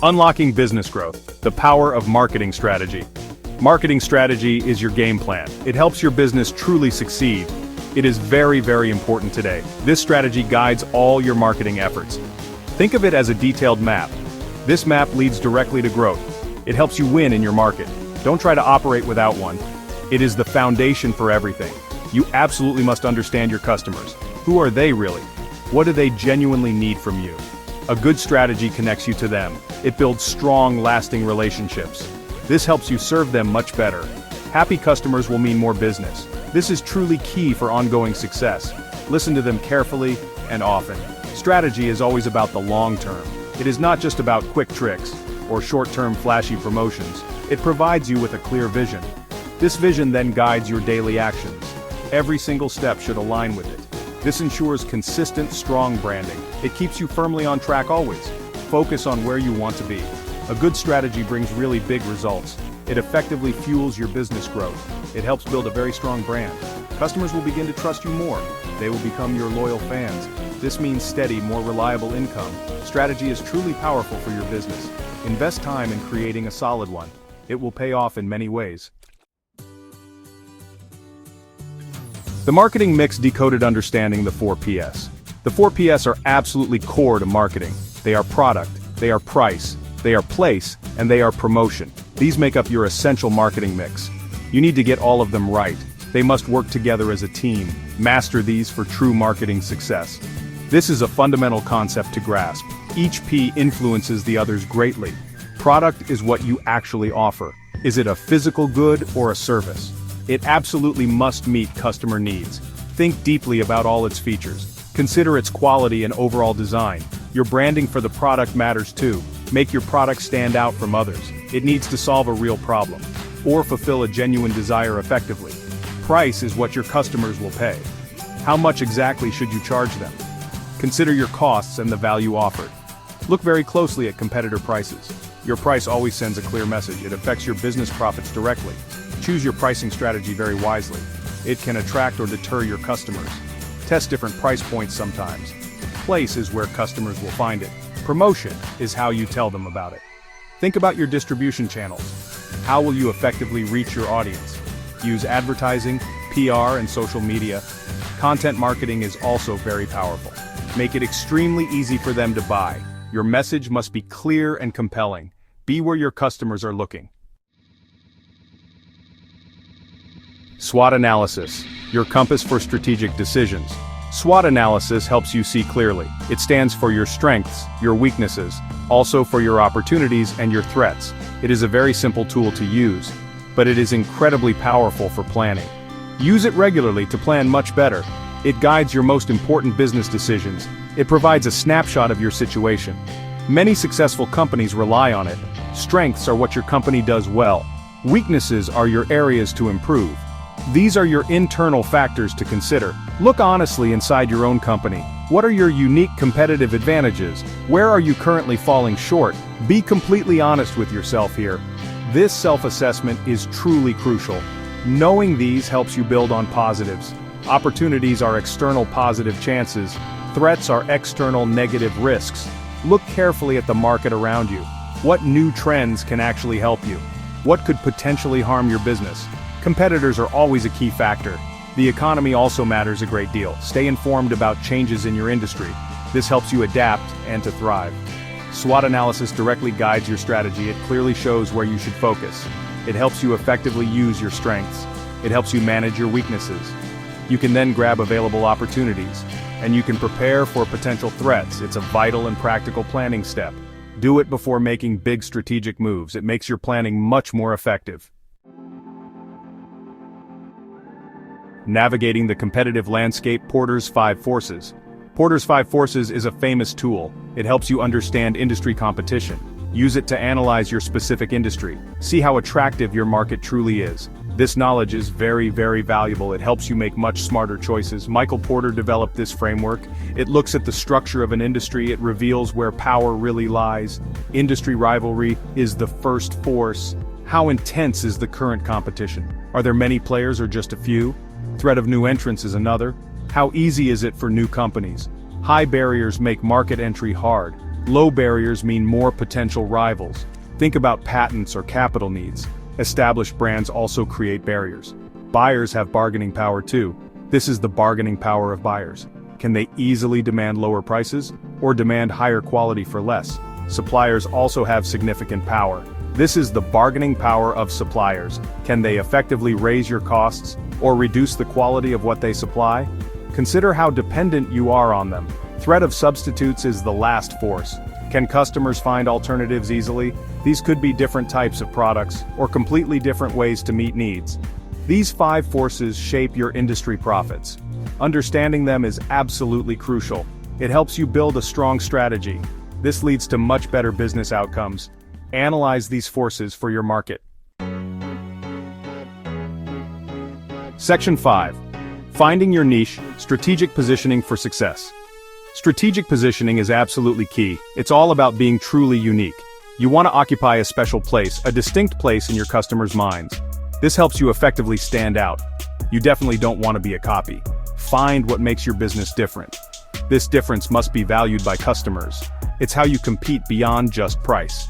Unlocking business growth, the power of marketing strategy. Marketing strategy is your game plan. It helps your business truly succeed. It is very, very important today. This strategy guides all your marketing efforts. Think of it as a detailed map. This map leads directly to growth. It helps you win in your market. Don't try to operate without one. It is the foundation for everything. You absolutely must understand your customers. Who are they really? What do they genuinely need from you? A good strategy connects you to them. It builds strong, lasting relationships. This helps you serve them much better. Happy customers will mean more business. This is truly key for ongoing success. Listen to them carefully and often. Strategy is always about the long term. It is not just about quick tricks or short-term flashy promotions. It provides you with a clear vision. This vision then guides your daily actions. Every single step should align with it. This ensures consistent, strong branding. It keeps you firmly on track always. Focus on where you want to be. A good strategy brings really big results. It effectively fuels your business growth. It helps build a very strong brand. Customers will begin to trust you more. They will become your loyal fans. This means steady, more reliable income. Strategy is truly powerful for your business. Invest time in creating a solid one. It will pay off in many ways. The marketing mix decoded understanding the 4Ps. The 4Ps are absolutely core to marketing. They are product, they are price, they are place, and they are promotion. These make up your essential marketing mix. You need to get all of them right. They must work together as a team. Master these for true marketing success. This is a fundamental concept to grasp. Each P influences the others greatly. Product is what you actually offer. Is it a physical good or a service? It absolutely must meet customer needs. Think deeply about all its features. Consider its quality and overall design. Your branding for the product matters too. Make your product stand out from others. It needs to solve a real problem, or fulfill a genuine desire effectively. Price is what your customers will pay. How much exactly should you charge them? Consider your costs and the value offered. Look very closely at competitor prices. Your price always sends a clear message. It affects your business profits directly. Choose your pricing strategy very wisely. It can attract or deter your customers. Test different price points sometimes. Place is where customers will find it. Promotion is how you tell them about it. Think about your distribution channels. How will you effectively reach your audience? Use advertising, PR, and social media. Content marketing is also very powerful. Make it extremely easy for them to buy. Your message must be clear and compelling. Be where your customers are looking. SWOT analysis, your compass for strategic decisions. SWOT analysis helps you see clearly. It stands for your strengths, your weaknesses, also for your opportunities and your threats. It is a very simple tool to use, but it is incredibly powerful for planning. Use it regularly to plan much better. It guides your most important business decisions. It provides a snapshot of your situation. Many successful companies rely on it. Strengths are what your company does well. Weaknesses are your areas to improve. These are your internal factors to consider. Look honestly inside your own company. What are your unique competitive advantages? Where are you currently falling short? Be completely honest with yourself here. This self-assessment is truly crucial. Knowing these helps you build on positives. Opportunities are external positive chances. Threats are external negative risks. Look carefully at the market around you. What new trends can actually help you? What could potentially harm your business? Competitors are always a key factor. The economy also matters a great deal. Stay informed about changes in your industry. This helps you adapt and to thrive. SWOT analysis directly guides your strategy. It clearly shows where you should focus. It helps you effectively use your strengths. It helps you manage your weaknesses. You can then grab available opportunities, and you can prepare for potential threats. It's a vital and practical planning step. Do it before making big strategic moves. It makes your planning much more effective. Navigating the competitive landscape. Porter's 5 Forces. Porter's 5 Forces is a famous tool. It helps you understand industry competition. Use it to analyze your specific industry. See how attractive your market truly is. This knowledge is very, very valuable. It helps you make much smarter choices. Michael Porter developed this framework. It looks at the structure of an industry. It reveals where power really lies. Industry rivalry is the first force. How intense is the current competition? Are there many players or just a few? Threat of new entrants is another. How easy is it for new companies? High barriers make market entry hard. Low barriers mean more potential rivals. Think about patents or capital needs. Established brands also create barriers. Buyers have bargaining power too. This is the bargaining power of buyers. Can they easily demand lower prices, or demand higher quality for less? Suppliers also have significant power. This is the bargaining power of suppliers. Can they effectively raise your costs, or reduce the quality of what they supply? Consider how dependent you are on them. Threat of substitutes is the last force. Can customers find alternatives easily? These could be different types of products, or completely different ways to meet needs. These 5 forces shape your industry profits. Understanding them is absolutely crucial. It helps you build a strong strategy. This leads to much better business outcomes. Analyze these forces for your market. Section 5. Finding your niche, strategic positioning for success. Strategic positioning is absolutely key. It's all about being truly unique. You want to occupy a special place, a distinct place in your customers' minds. This helps you effectively stand out. You definitely don't want to be a copy. Find what makes your business different. This difference must be valued by customers. It's how you compete beyond just price.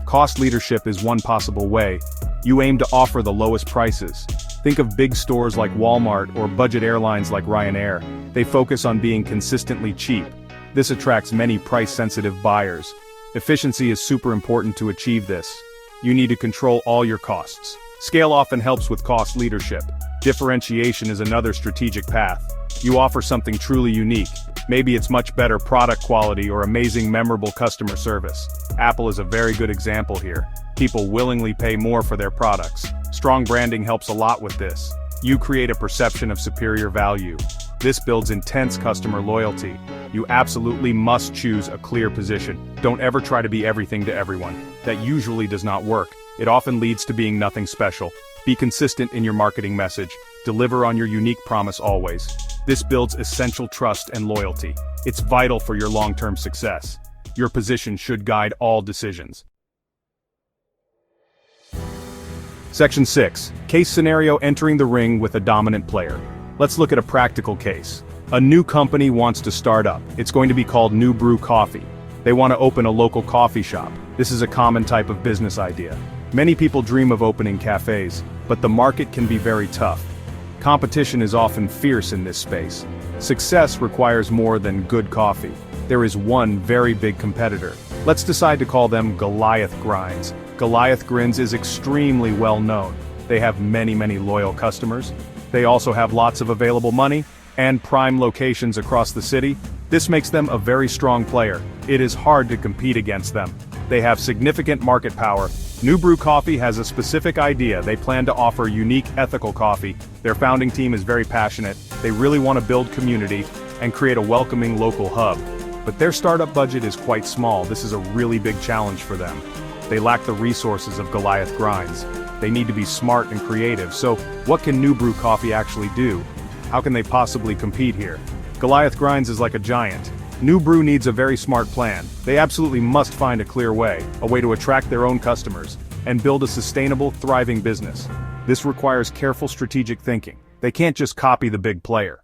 Cost leadership is one possible way. You aim to offer the lowest prices. Think of big stores like Walmart or budget airlines like Ryanair. They focus on being consistently cheap. This attracts many price-sensitive buyers. Efficiency is super important to achieve this. You need to control all your costs. Scale often helps with cost leadership. Differentiation is another strategic path. You offer something truly unique. Maybe it's much better product quality or amazing memorable customer service. Apple is a very good example here. People willingly pay more for their products. Strong branding helps a lot with this. You create a perception of superior value. This builds intense customer loyalty. You absolutely must choose a clear position. Don't ever try to be everything to everyone. That usually does not work. It often leads to being nothing special. Be consistent in your marketing message. Deliver on your unique promise always. This builds essential trust and loyalty. It's vital for your long-term success. Your position should guide all decisions. Section 6. Case scenario: entering the ring with a dominant player. Let's look at a practical case. A new company wants to start up. It's going to be called NewBrew Coffee. They want to open a local coffee shop. This is a common type of business idea. Many people dream of opening cafes, but the market can be very tough. Competition is often fierce in this space. Success requires more than good coffee. There is one very big competitor. Let's decide to call them Goliath Grinds. Goliath Grinds is extremely well known. They have many loyal customers. They also have lots of available money and prime locations across the city. This makes them a very strong player. It is hard to compete against them. They have significant market power. NewBrew Coffee has a specific idea. They plan to offer unique, ethical coffee. Their founding team is very passionate. They really want to build community and create a welcoming local hub. But their startup budget is quite small. This is a really big challenge for them. They lack the resources of Goliath Grinds. They need to be smart and creative. So, what can NewBrew Coffee actually do? How can they possibly compete here? Goliath Grinds is like a giant. NewBrew needs a very smart plan. They absolutely must find a clear way, a way to attract their own customers, and build a sustainable, thriving business. This requires careful strategic thinking. They can't just copy the big player.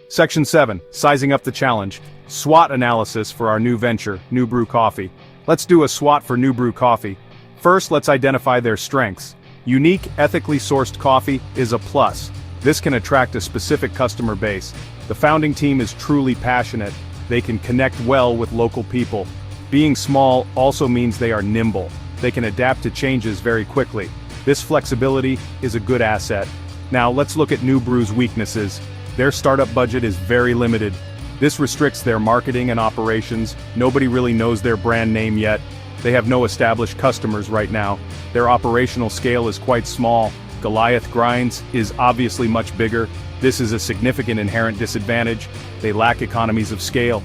Section 7. Sizing up the challenge. SWOT analysis for our new venture, NewBrew Coffee. Let's do a SWOT for NewBrew Coffee. First, let's identify their strengths. Unique, ethically sourced coffee is a plus. This can attract a specific customer base. The founding team is truly passionate. They can connect well with local people. Being small also means they are nimble. They can adapt to changes very quickly. This flexibility is a good asset. Now let's look at NewBrew's weaknesses. Their startup budget is very limited. This restricts their marketing and operations. Nobody really knows their brand name yet. They have no established customers right now. Their operational scale is quite small. Goliath Grinds is obviously much bigger. This is a significant inherent disadvantage. They lack economies of scale.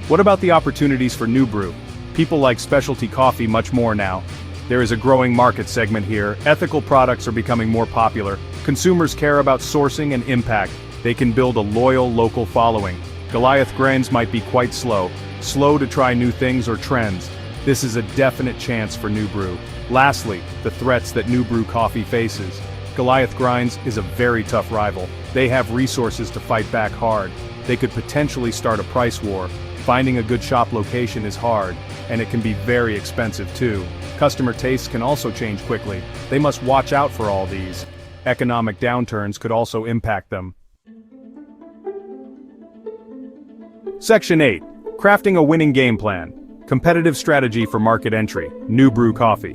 What about the opportunities for NewBrew? People like specialty coffee much more now. There is a growing market segment here. Ethical products are becoming more popular. Consumers care about sourcing and impact. They can build a loyal local following. Goliath Grinds might be quite slow to try new things or trends. This is a definite chance for NewBrew. Lastly, the threats that NewBrew Coffee faces. Goliath Grinds is a very tough rival. They have resources to fight back hard. they could potentially start a price war. Finding a good shop location is hard, and it can be very expensive too. Customer tastes can also change quickly. They must watch out for all these. Economic downturns could also impact them. Section 8. Crafting a winning game plan. Competitive strategy for market entry. NewBrew coffee.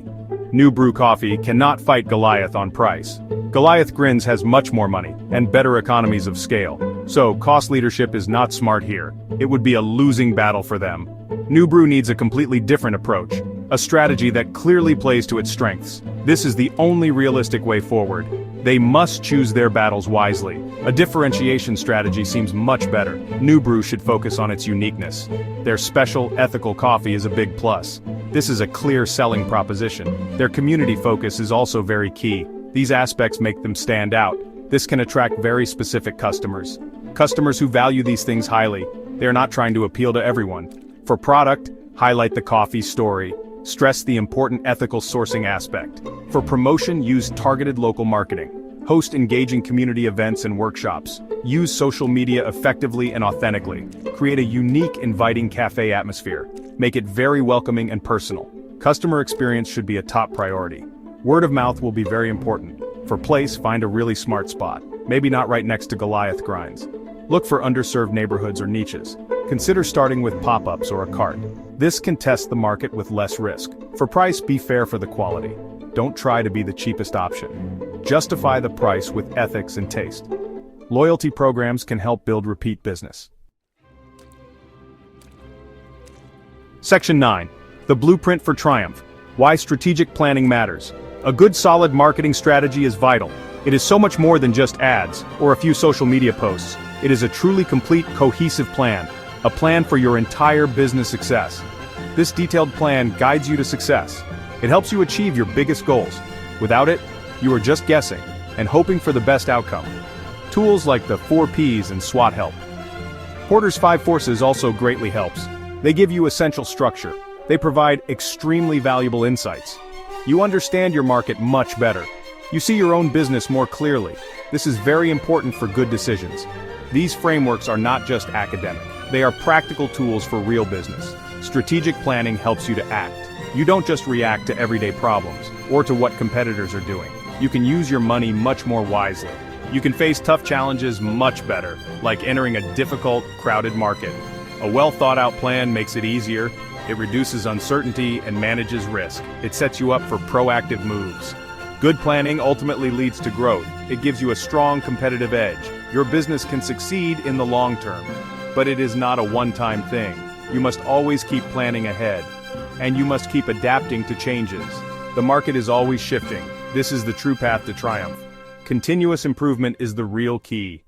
NewBrew coffee cannot fight Goliath on price. Goliath Grins has much more money and better economies of scale. So, cost leadership is not smart here. It would be a losing battle for them. NewBrew needs a completely different approach. A strategy that clearly plays to its strengths. This is the only realistic way forward. They must choose their battles wisely. A differentiation strategy seems much better. NewBrew should focus on its uniqueness. Their special, ethical coffee is a big plus. This is a clear selling proposition. Their community focus is also very key. These aspects make them stand out. This can attract very specific customers. Customers who value these things highly. They are not trying to appeal to everyone. For product, highlight the coffee story. Stress the important ethical sourcing aspect. For promotion, use targeted local marketing. Host engaging community events and workshops. Use social media effectively and authentically. Create a unique, inviting cafe atmosphere. Make it very welcoming and personal. Customer experience should be a top priority. Word of mouth will be very important. For place, find a really smart spot. Maybe not right next to Goliath grinds. Look for underserved neighborhoods or niches. Consider starting with pop-ups or a cart. This can test the market with less risk. For price, be fair for the quality. Don't try to be the cheapest option. Justify the price with ethics and taste. Loyalty programs can help build repeat business. Section 9. The Blueprint for Triumph. Why strategic planning matters. A good solid marketing strategy is vital. It is so much more than just ads, or a few social media posts. It is a truly complete, cohesive plan. A plan for your entire business success. This detailed plan guides you to success. It helps you achieve your biggest goals. Without it, you are just guessing, and hoping for the best outcome. Tools like the 4 Ps and SWOT help. Porter's 5 Forces also greatly helps. They give you essential structure. They provide extremely valuable insights. You understand your market much better. You see your own business more clearly. This is very important for good decisions. These frameworks are not just academic. They are practical tools for real business. Strategic planning helps you to act. You don't just react to everyday problems, or to what competitors are doing. You can use your money much more wisely. You can face tough challenges much better, like entering a difficult, crowded market. A well-thought-out plan makes it easier. It reduces uncertainty and manages risk. It sets you up for proactive moves. Good planning ultimately leads to growth. It gives you a strong competitive edge. Your business can succeed in the long term. But it is not a one-time thing. You must always keep planning ahead. And you must keep adapting to changes. The market is always shifting. This is the true path to triumph. Continuous improvement is the real key.